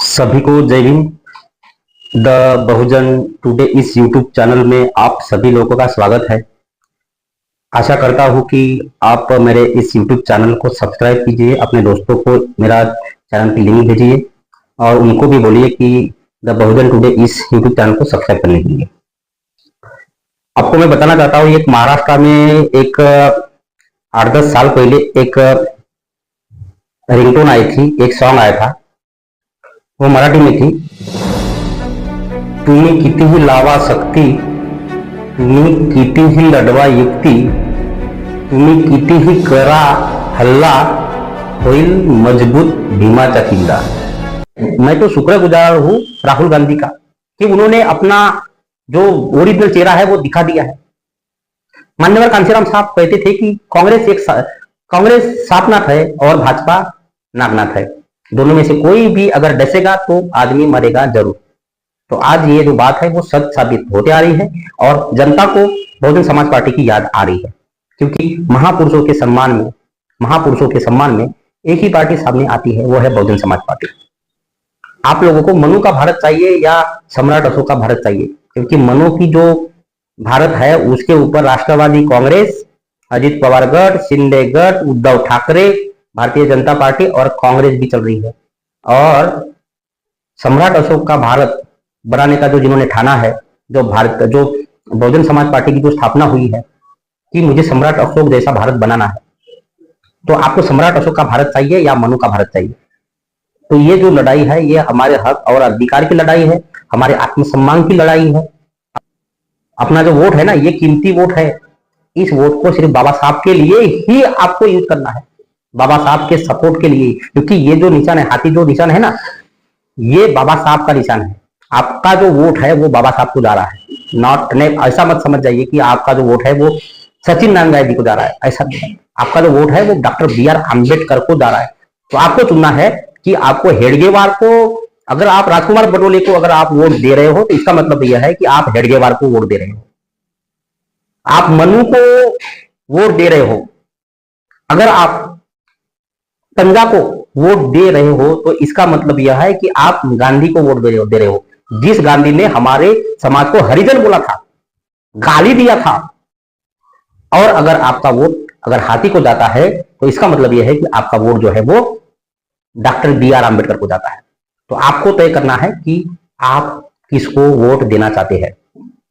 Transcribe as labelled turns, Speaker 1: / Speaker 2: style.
Speaker 1: सभी को जय हिंद। द बहुजन टुडे इस यूट्यूब चैनल में आप सभी लोगों का स्वागत है। आशा करता हूं कि आप मेरे इस यूट्यूब चैनल को सब्सक्राइब कीजिए, अपने दोस्तों को मेरा चैनल की लिंक भेजिए और उनको भी बोलिए कि द बहुजन टुडे इस यूट्यूब चैनल को सब्सक्राइब करने के लिए। आपको मैं बताना चाहता हूँ, एक महाराष्ट्र में एक 8-10 साल पहले एक रिंगटोन आई थी, एक सॉन्ग आया था, वो मराठी में थी। तुम्ही कितीही लावा शक्ती, तुम्ही कितीही लढवा युक्ती, तुम्ही कितीही करा हल्ला, होईल मजबूत भीमाचा किल्ला। मैं तो शुक्रगुजार हूं राहुल गांधी का कि उन्होंने अपना जो ओरिजिनल चेहरा है वो दिखा दिया है। मान्यवर कांशीराम साहब कहते थे कि कांग्रेस सापनाथ है और भाजपा नागनाथ है, दोनों में से कोई भी अगर डसेगा तो आदमी मरेगा जरूर। तो आज ये जो बात है वो सच साबित होते आ रही है और जनता को बहुजन समाज पार्टी की याद आ रही है, क्योंकि महापुरुषों के सम्मान में एक ही पार्टी सामने आती है, वो है बहुजन समाज पार्टी। आप लोगों को मनु का भारत चाहिए या सम्राट अशोक का भारत चाहिए? क्योंकि मनु की जो भारत है उसके ऊपर राष्ट्रवादी कांग्रेस, अजित पवार गढ़, शिंदे गढ़, उद्धव ठाकरे, भारतीय जनता पार्टी और कांग्रेस भी चल रही है। और सम्राट अशोक का भारत बनाने का जो जिन्होंने ठाना है, जो बहुजन समाज पार्टी की जो स्थापना हुई है कि मुझे सम्राट अशोक जैसा भारत बनाना है, तो आपको सम्राट अशोक का भारत चाहिए या मनु का भारत चाहिए? तो ये जो लड़ाई है ये हमारे हक और अधिकार की लड़ाई है, हमारे आत्मसम्मान की लड़ाई है। अपना जो वोट है ना, ये कीमती वोट है। इस वोट को सिर्फ बाबा साहब के लिए ही आपको यूज करना है, बाबा साहब के सपोर्ट के लिए, क्योंकि ये जो निशान है, हाथी जो निशान है ना, ये बाबा साहब का निशान है। आपका जो वोट है वो बाबा साहब को जा रहा है, नॉट ने ऐसा मत समझ जाइए कि आपका जो वोट है वो सचिन नारायण जी को जा रहा है, ऐसा नहीं। आपका जो वोट है वो डॉक्टर बी.आर. आम्बेडकर को जा रहा है। तो आपको चुनना है कि आपको हेडगेवार को, अगर आप राजकुमार बडोले को अगर आप वोट दे रहे हो तो इसका मतलब यह है कि आप हेडगेवार को वोट दे रहे हो। आप मनु को वोट दे रहे हो, अगर आप पंजा को वोट दे रहे हो तो इसका मतलब यह है कि आप गांधी को वोट दे रहे हो, जिस गांधी ने हमारे समाज को हरिजन बोला था, गाली दिया था। और अगर आपका वोट अगर हाथी को जाता है तो इसका मतलब यह है कि आपका वोट जो है वो डॉक्टर बी.आर. आम्बेडकर को जाता है। तो आपको तय करना है कि आप किसको वोट देना चाहते हैं।